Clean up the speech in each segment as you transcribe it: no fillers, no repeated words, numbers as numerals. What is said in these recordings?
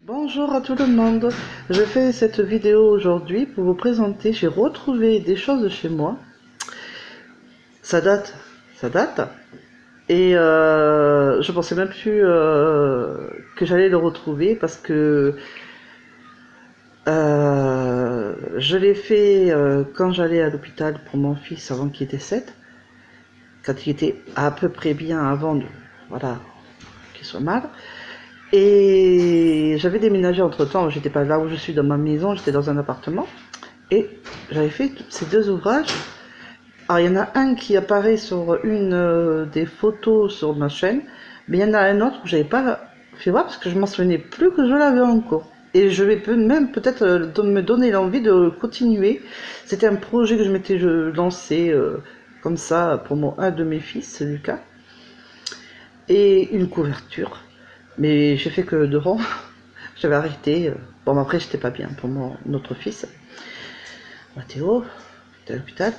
Bonjour à tout le monde, je fais cette vidéo aujourd'hui pour vous présenter, j'ai retrouvé des choses chez moi, ça date, et je pensais même plus que j'allais le retrouver parce que je l'ai fait quand j'allais à l'hôpital pour mon fils avant qu'il décède, quand il était à peu près bien avant de, voilà, qu'il soit mal. Et j'avais déménagé entre temps, j'étais pas là où je suis dans ma maison, j'étais dans un appartement. Et j'avais fait ces deux ouvrages. Alors il y en a un qui apparaît sur une des photos sur ma chaîne, mais il y en a un autre que j'avais pas fait voir parce que je m'en souvenais plus que je l'avais encore. Et je vais même peut-être me donner l'envie de continuer. C'était un projet que je m'étais lancé comme ça pour un de mes fils, Lucas. Et une couverture. Mais j'ai fait que deux rangs. J'avais arrêté. Bon, après, j'étais pas bien pour notre fils, Mathéo, était à l'hôpital.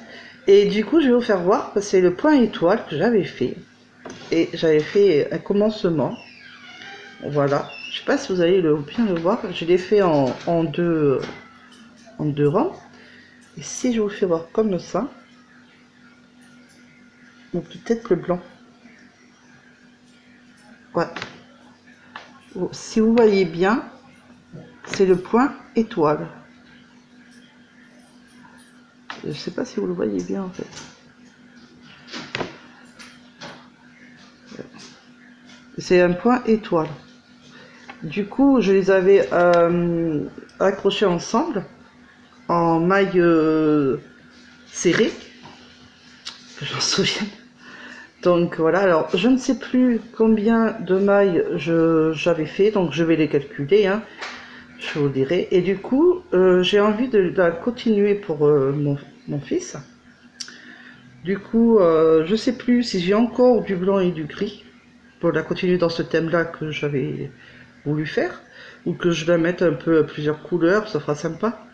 Et du coup, je vais vous faire voir, parce que c'est le point étoile que j'avais fait. Et j'avais fait un commencement. Voilà. Je sais pas si vous allez bien le voir. Je l'ai fait en deux rangs. Et si je vous fais voir comme ça, ou peut-être le blanc. Ouais. Si vous voyez bien, c'est le point étoile. Je sais pas si vous le voyez bien en fait. C'est un point étoile. Du coup, je les avais accrochés ensemble en maille serrée, que j'en souvienne. Donc voilà, alors je ne sais plus combien de mailles j'avais fait, donc je vais les calculer, hein, je vous dirai. Et du coup, j'ai envie de la continuer pour mon fils. Du coup, je sais plus si j'ai encore du blanc et du gris pour la continuer dans ce thème-là que j'avais voulu faire, ou que je la mette un peu à plusieurs couleurs, ça fera sympa.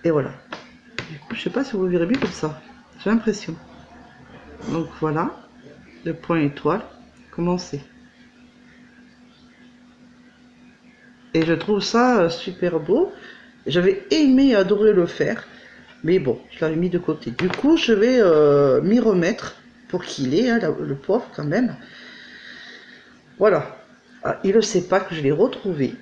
Et voilà. Du coup, je sais pas si vous le verrez bien comme ça. J'ai l'impression. Donc voilà, le point étoile, commencé. Et je trouve ça super beau. J'avais aimé, adoré le faire, mais bon, je l'avais mis de côté. Du coup, je vais m'y remettre pour qu'il ait, hein, le pauvre quand même. Voilà. Ah, il ne sait pas que je l'ai retrouvé.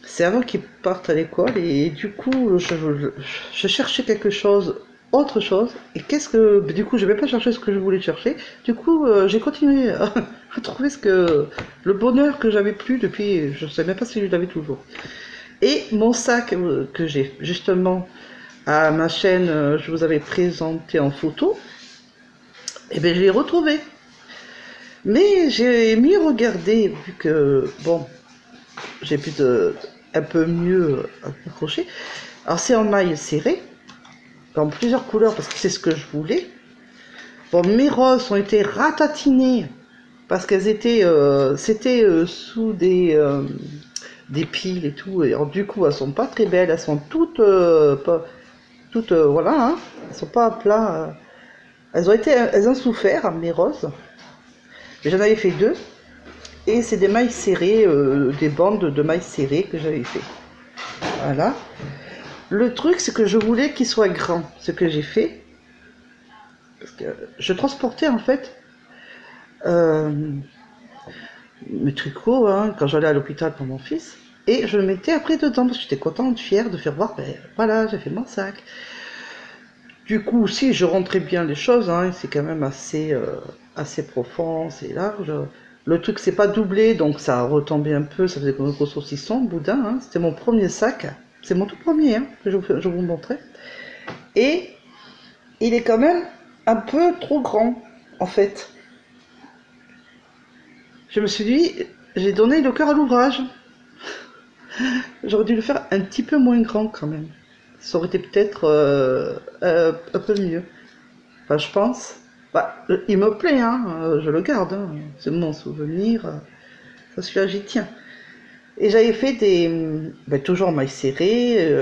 C'est avant qu'il parte à l'école et du coup, je cherchais quelque chose, autre chose. Et qu'est-ce que... Du coup, je vais pas chercher ce que je voulais chercher. Du coup, j'ai continué à trouver le bonheur que j'avais plus depuis... Je ne sais même pas si je l'avais toujours. Et mon sac que j'ai justement à ma chaîne, je vous avais présenté en photo, et bien je l'ai retrouvé. Mais j'ai mieux regardé, vu que, bon, j'ai pu un peu mieux accrocher. Alors c'est en maille serrée, dans plusieurs couleurs, parce que c'est ce que je voulais. Bon, mes roses ont été ratatinées, parce qu'elles étaient, c'était sous des piles et tout. Et alors, du coup, elles sont pas très belles, elles sont toutes, voilà, hein, elles sont pas à plat. Elles ont souffert, mes roses. J'en avais fait deux. Et c'est des mailles serrées, des bandes de mailles serrées que j'avais fait. Voilà. Le truc, c'est que je voulais qu'il soit grand, ce que j'ai fait. Parce que je transportais en fait mes tricots hein, quand j'allais à l'hôpital pour mon fils. Et je le mettais après dedans parce que j'étais contente, fière de faire voir, ben voilà, j'ai fait mon sac. Du coup, si je rentrais bien les choses, hein, c'est quand même assez profond, c'est large. Le truc, c'est pas doublé, donc ça retombait un peu, ça faisait comme un gros saucisson, boudin. Hein. C'était mon premier sac, c'est mon tout premier hein, que je vous montrais. Et il est quand même un peu trop grand, en fait. Je me suis dit, j'ai donné le cœur à l'ouvrage. J'aurais dû le faire un petit peu moins grand quand même. Ça aurait été peut-être un peu mieux. Enfin, je pense. Bah, il me plaît, hein, je le garde. Hein, c'est mon souvenir. Ça, celui-là, j'y tiens. Et j'avais fait toujours mailles serrées,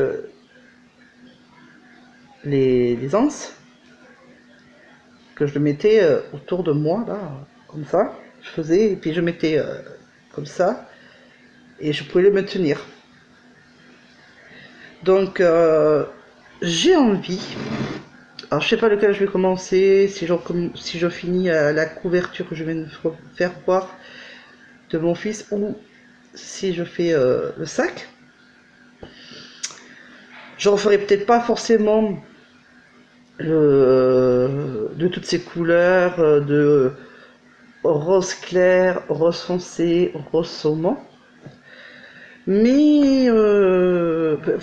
les anses, que je le mettais autour de moi, là, comme ça. Je faisais, et puis je mettais comme ça. et je pouvais le maintenir. Donc j'ai envie, alors je sais pas lequel je vais commencer, si je finis la couverture que je viens de faire voir de mon fils, ou si je fais le sac. Je referai peut-être pas forcément de toutes ces couleurs, de rose clair, rose foncé, rose saumon. Mais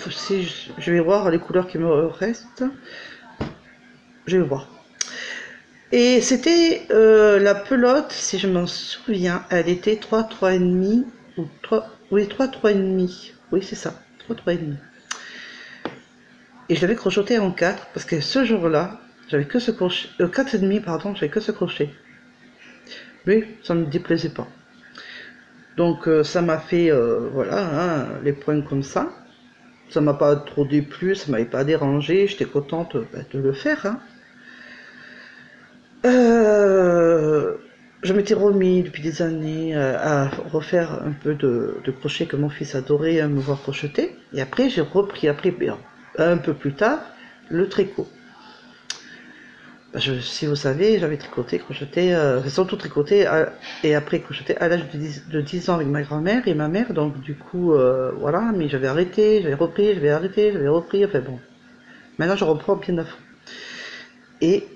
si je vais voir les couleurs qui me restent. Je vais voir. Et c'était la pelote, si je m'en souviens, elle était 3,5 ou 3, oui 3,5. Oui c'est ça, 3,5. Et je l'avais crocheté en 4 parce que ce jour-là, j'avais que ce crochet, 4,5 pardon, j'avais que ce crochet. Mais ça ne me déplaisait pas. Donc ça m'a fait, voilà, hein, les points comme ça. Ça m'a pas trop déplu, ça m'avait pas dérangé, j'étais contente de le faire. Hein. Je m'étais remis depuis des années à refaire un peu de crochet que mon fils adorait me voir crocheter. Et après, j'ai repris, un peu plus tard, le tricot. Si vous savez, j'avais tricoté, crocheté, surtout tricoté et après crocheté à l'âge de 10 ans avec ma grand-mère et ma mère. Donc du coup, voilà, mais j'avais arrêté, j'avais repris, j'avais arrêté, j'avais repris, enfin bon. Maintenant, je reprends bien à fond. Et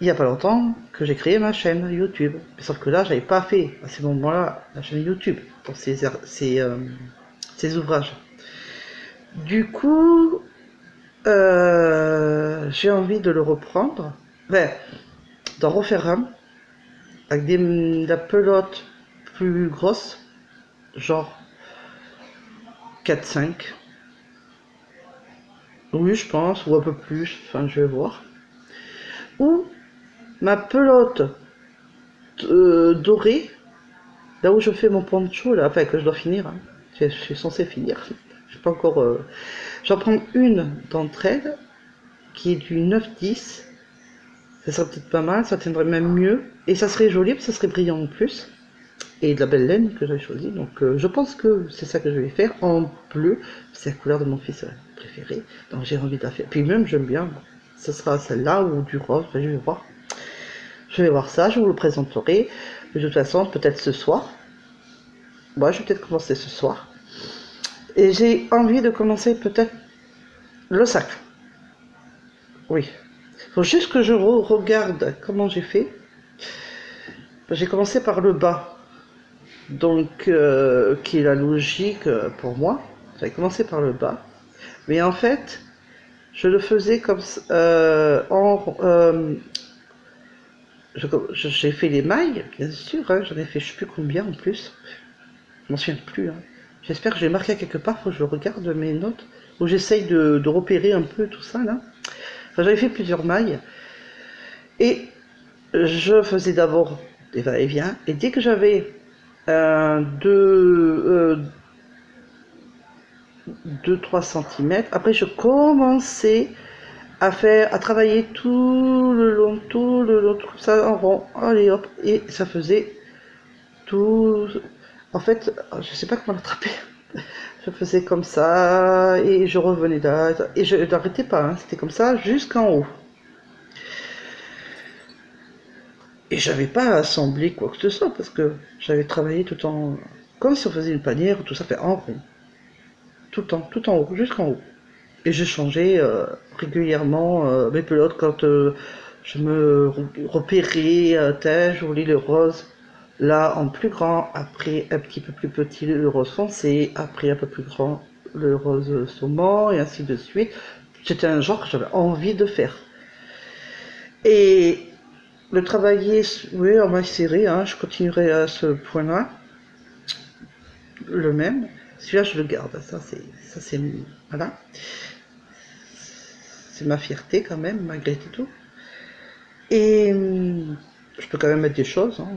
il n'y a pas longtemps que j'ai créé ma chaîne YouTube. Sauf que là, j'avais pas fait à ce moment-là la chaîne YouTube pour ces ouvrages. Du coup, j'ai envie de le reprendre, enfin, d'en refaire un avec de la pelote plus grosse, genre 4-5. Oui, je pense, ou un peu plus, enfin, je vais voir. Ou ma pelote dorée, là où je fais mon poncho, là, enfin que je dois finir, hein. Je suis censée finir, je sais pas encore. J'en prends une d'entre elles qui est du 9-10, ça serait peut-être pas mal, ça tiendrait même mieux, et ça serait joli, ça serait brillant en plus, et de la belle laine que j'avais choisie, donc je pense que c'est ça que je vais faire, en bleu, c'est la couleur de mon fils préféré, donc j'ai envie de la faire, puis même j'aime bien, ce sera celle-là ou du rose, enfin, je vais voir. Je vais voir ça, je vous le présenterai. De toute façon, peut-être ce soir. Moi, je vais peut-être commencer ce soir. Et j'ai envie de commencer peut-être le sac. Oui. Il faut juste que je regarde comment j'ai fait. J'ai commencé par le bas. Donc, qui est la logique pour moi. J'avais commencé par le bas. Mais en fait, je le faisais comme j'ai fait les mailles, bien sûr, hein, j'en ai fait je sais plus combien en plus, je m'en souviens plus. Hein. J'espère que j'ai marqué quelque part, faut que je regarde mes notes, où j'essaye de repérer un peu tout ça là. Enfin, j'avais fait plusieurs mailles, et je faisais d'abord des va-et-vient, et dès que j'avais 2-3 cm, après je commençais à travailler tout le long, comme ça en rond, allez hop, et ça faisait tout. En fait, je sais pas comment l'attraper. Je faisais comme ça, et je revenais là, et je n'arrêtais pas, hein. C'était comme ça jusqu'en haut. Et j'avais pas assemblé quoi que ce soit, parce que j'avais travaillé tout en. Comme si on faisait une panière, tout ça fait en rond. Tout en haut, jusqu'en haut. Et je changeais régulièrement mes pelotes quand je me repérais, je voulais le rose, là en plus grand, après un petit peu plus petit le rose foncé, après un peu plus grand le rose saumon, et ainsi de suite. C'était un genre que j'avais envie de faire. Et le travailler, oui, en maille serrée, hein, je continuerai à ce point-là, le même. Celui-là, je le garde, ça c'est, voilà. C'est ma fierté quand même, malgré tout. Et je peux quand même mettre des choses, hein,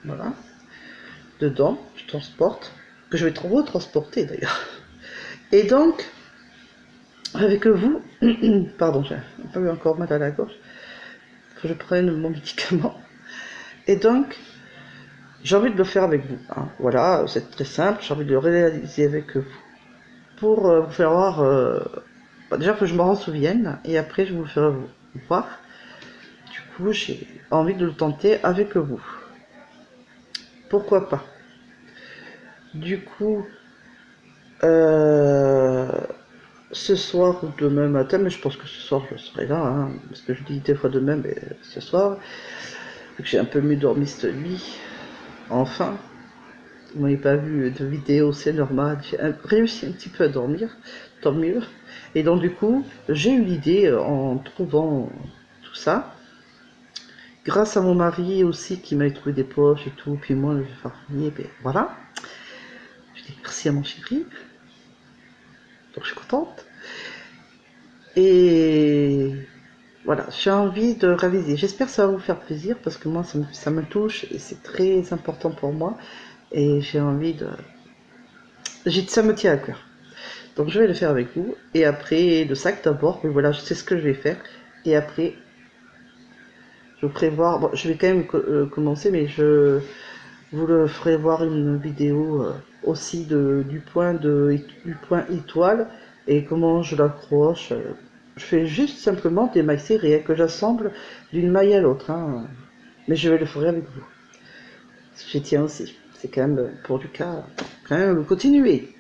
voilà, dedans, je transporte, que je vais retransporter d'ailleurs. Et donc, avec vous, pardon, j'ai un peu encore mal à la gorge, faut que je prenne mon médicament. Et donc, J'ai envie de le faire avec vous, hein. Voilà, c'est très simple, j'ai envie de le réaliser avec vous. Pour vous faire voir, bah, déjà que je m'en souvienne, et après je vous ferai voir. Du coup, j'ai envie de le tenter avec vous. Pourquoi pas? Du coup, euh, ce soir ou demain matin, mais je pense que ce soir je serai là, hein, parce que je dis des fois demain, mais ce soir, vu que j'ai un peu mieux dormi cette nuit, enfin, vous m'avez pas vu de vidéo, c'est normal, j'ai réussi un petit peu à dormir, tant mieux. Et donc du coup, j'ai eu l'idée en trouvant tout ça, grâce à mon mari aussi qui m'a trouvé des poches et tout, puis moi je vais farfouiller, ben voilà. Je dis merci à mon chéri, donc je suis contente. Et voilà, j'ai envie de réviser. J'espère que ça va vous faire plaisir parce que moi ça me touche et c'est très important pour moi. Et j'ai envie de. Ça me tient à cœur. Donc je vais le faire avec vous. Et après, le sac d'abord, mais voilà, je sais ce que je vais faire. Et après, je vous prévoir. Bon, je vais quand même commencer, mais je vous le ferai voir une vidéo aussi du point étoile et comment je l'accroche. Je fais juste simplement des mailles serrées que j'assemble d'une maille à l'autre, hein. Mais je vais le faire avec vous. J'y tiens aussi. C'est quand même pour du cas, quand même continuer.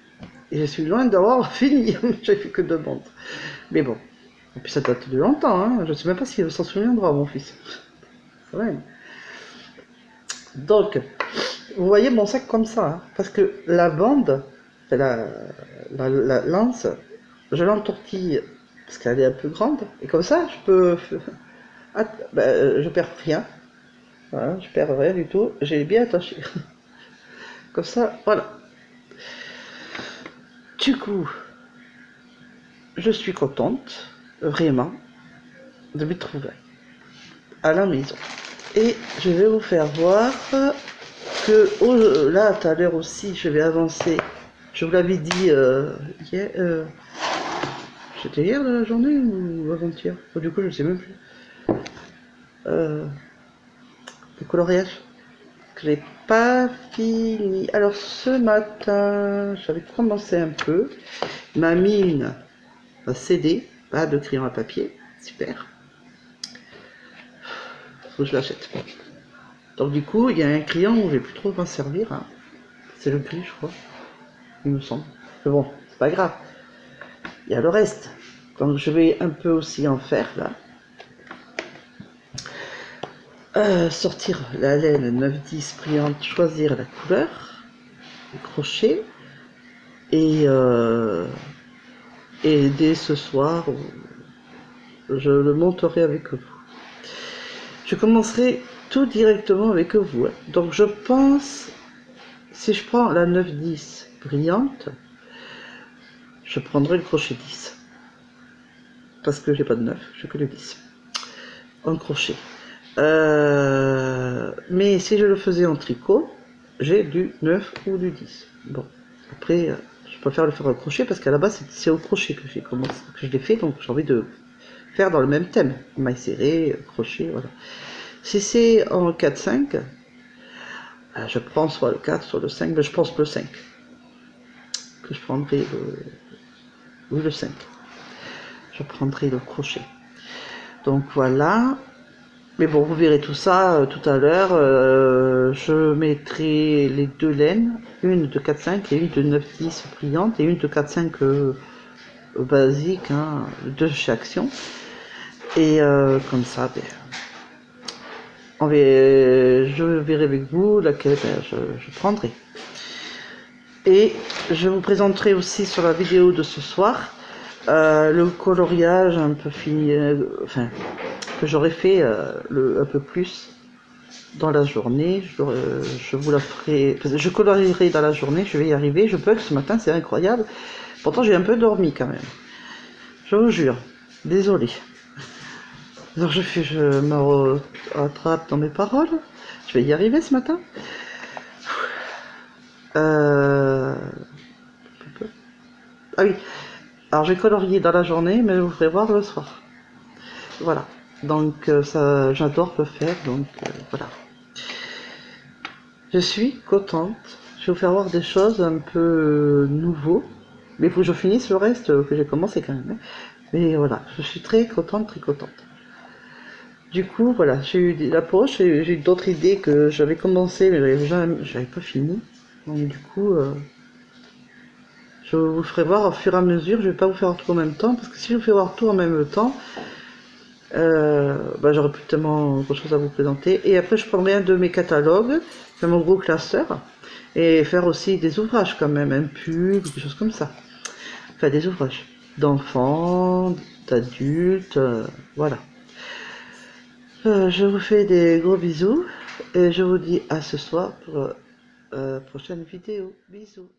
Et je suis loin d'avoir fini. J'ai fait que 2 bandes. Mais bon. Et puis ça date de longtemps, hein. Je ne sais même pas s'il s'en souviendra, mon fils. Quand même. Donc, vous voyez mon sac comme ça, hein, parce que la bande, la lance, je l'entortille parce qu'elle est un peu grande, et comme ça, je peux, je perds rien, voilà, je perds rien du tout, j'ai bien attaché, comme ça, voilà. Du coup, je suis contente, vraiment, de me trouver à la maison, et je vais vous faire voir que là, tout à l'heure aussi, je vais avancer. Je vous l'avais dit hier. C'était hier de la journée ou avant-hier? Du coup, je ne sais même plus. Le coloriage. Que j'ai pas fini. Alors, ce matin, j'avais commencé un peu. Ma mine a cédé. Pas de crayon à papier. Super. Faut que je l'achète. Donc, du coup, il y a un crayon où je vais plus trop m'en servir, hein. C'est le gris, je crois. Il me semble. Mais bon, c'est pas grave. Il y a le reste. Donc je vais un peu aussi en faire là. Sortir la laine 9-10 brillante, choisir la couleur, le crochet. Et dès ce soir, je le monterai avec vous. Je commencerai tout directement avec vous, hein. Donc je pense, si je prends la 9-10 brillante, je prendrai le crochet 10. Parce que j'ai pas de 9, j'ai que le 10. En crochet. Mais si je le faisais en tricot, j'ai du 9 ou du 10. Bon, après, je préfère le faire au crochet parce qu'à la base, c'est au crochet que j'ai commencé, que je l'ai fait, donc j'ai envie de faire dans le même thème. Maille serrée, crochet, voilà. Si c'est en 4-5, je prends soit le 4, soit le 5, mais je pense le 5. Que je prendrai oui, le 5. Je prendrai le crochet. Donc voilà. Mais bon, vous verrez tout ça tout à l'heure. Je mettrai les 2 laines, une de 4-5 et une de 9-10 brillante et une de 4-5 basique, hein, de chaque action. Et comme ça, ben, je verrai avec vous laquelle je prendrai. Et je vous présenterai aussi sur la vidéo de ce soir le coloriage un peu fini, enfin, que j'aurais fait un peu plus dans la journée. Je vous la ferai, je colorierai dans la journée, je vais y arriver. Je bug ce matin, c'est incroyable. Pourtant j'ai un peu dormi quand même, je vous jure, désolé. Alors je me rattrape dans mes paroles, je vais y arriver ce matin. Ah oui, alors j'ai colorié dans la journée, mais je vous ferai voir le soir. Voilà, donc ça, j'adore le faire, donc voilà. Je suis contente. Je vais vous faire voir des choses un peu nouveaux. Mais il faut que je finisse le reste que j'ai commencé quand même, hein. Mais voilà, je suis très contente, très contente. Du coup, voilà, j'ai eu la poche, j'ai eu d'autres idées que j'avais commencé, mais j'avais pas fini. Donc du coup, je vous ferai voir au fur et à mesure. Je vais pas vous faire tout en même temps, parce que si je vous fais voir tout en même temps, bah, j'aurais plus tellement autre chose à vous présenter. Et après, je prendrai un de mes catalogues, faire mon gros classeur, et faire aussi des ouvrages quand même, un pub, quelque chose comme ça. Enfin, des ouvrages d'enfants, d'adultes, voilà. Je vous fais des gros bisous et je vous dis à ce soir pour prochaine vidéo. Bisous.